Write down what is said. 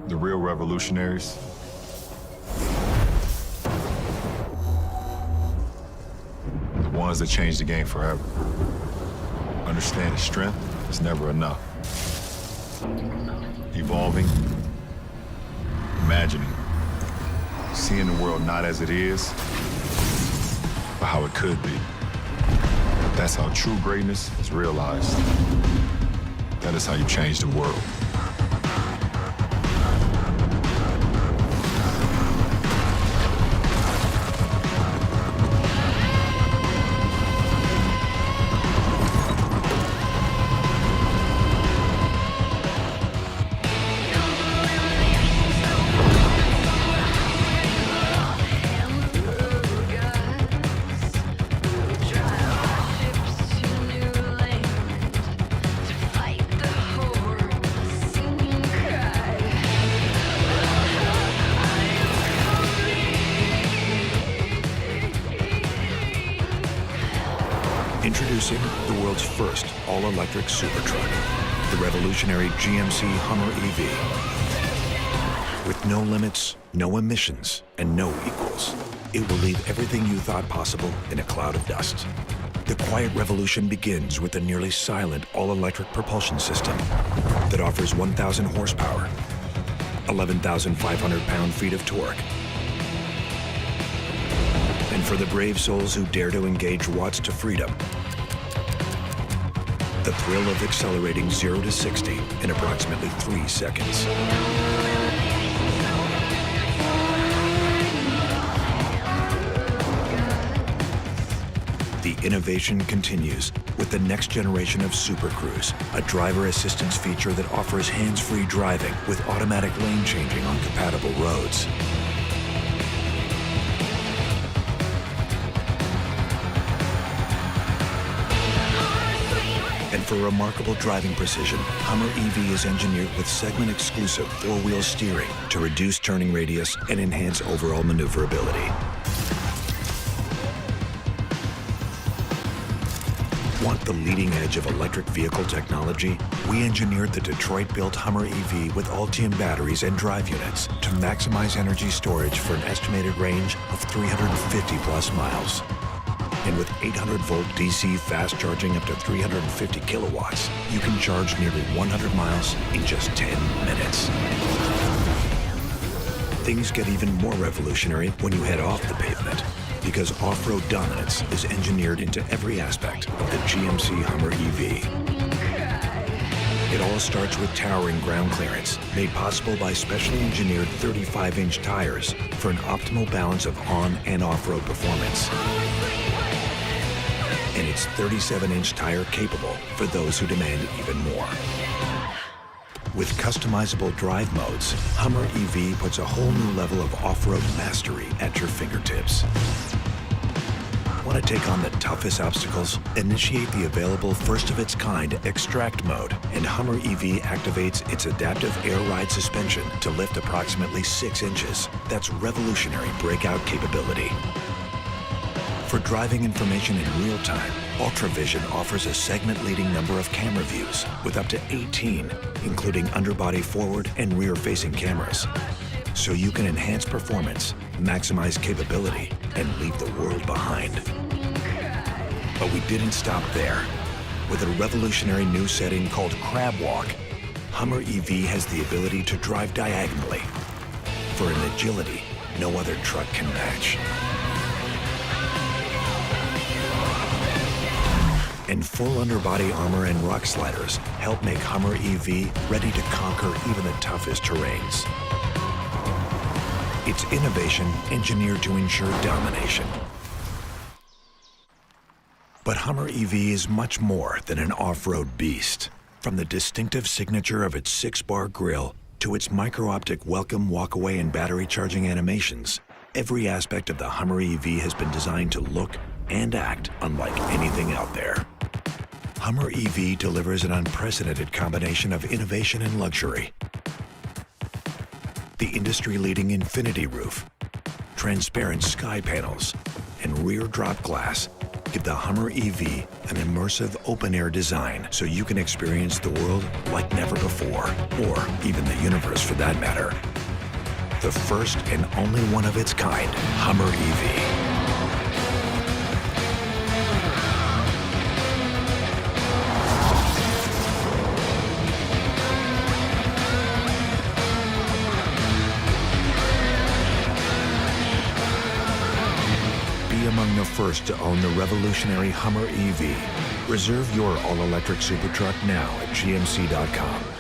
The real revolutionaries the ones that change the game forever. Understanding strength is never enough. Evolving, imagining, seeing the world not as it is, but how it could be. That's how true greatness is realized. That is how you change the world. Introducing the world's first all-electric super truck, the revolutionary GMC HUMMER EV. With no limits, no emissions, and no equals, it will leave everything you thought possible in a cloud of dust. The quiet revolution begins with the nearly silent all-electric propulsion system that offers 1,000 horsepower, 11,500 pound-feet of torque, and for the brave souls who dare to engage watts to freedom, the thrill of accelerating 0 to 60 in approximately 3 seconds. The innovation continues with the next generation of Super Cruise, a driver assistance feature that offers hands-free driving with automatic lane changing on compatible roads. And for remarkable driving precision, HUMMER EV is engineered with segment-exclusive four-wheel steering to reduce turning radius and enhance overall maneuverability. Want the leading edge of electric vehicle technology? We engineered the Detroit-built HUMMER EV with Ultium batteries and drive units to maximize energy storage for an estimated range of 350-plus miles. And with 800-volt DC fast charging up to 350 kilowatts, you can charge nearly 100 miles in just 10 minutes. Things get even more revolutionary when you head off the pavement, because off-road dominance is engineered into every aspect of the GMC HUMMER EV. It all starts with towering ground clearance, made possible by specially engineered 35-inch tires for an optimal balance of on- and off-road performance. And it's 37-inch tire capable for those who demand even more. With customizable drive modes, HUMMER EV puts a whole new level of off-road mastery at your fingertips. Want to take on the toughest obstacles? Initiate the available first-of-its-kind Extract mode, and HUMMER EV activates its adaptive air ride suspension to lift approximately 6 inches. That's revolutionary breakout capability. For driving information in real time, UltraVision offers a segment-leading number of camera views with up to 18, including underbody forward and rear-facing cameras. So you can enhance performance, maximize capability, and leave the world behind. But we didn't stop there. With a revolutionary new setting called Crab Walk, HUMMER EV has the ability to drive diagonally for an agility no other truck can match. And full underbody armor and rock sliders help make HUMMER EV ready to conquer even the toughest terrains. It's innovation engineered to ensure domination. But HUMMER EV is much more than an off-road beast. From the distinctive signature of its 6-bar grille to its micro-optic welcome, walkaway, and battery charging animations, every aspect of the HUMMER EV has been designed to look and act unlike anything out there. HUMMER EV delivers an unprecedented combination of innovation and luxury. The industry-leading infinity roof, transparent sky panels, and rear drop glass Give the Hummer EV an immersive open-air design so you can experience the world like never before, or even the universe for that matter. The first and only one of its kind, Hummer EV. Be among the first to own the revolutionary Hummer EV. Reserve your all-electric supertruck now at gmc.com.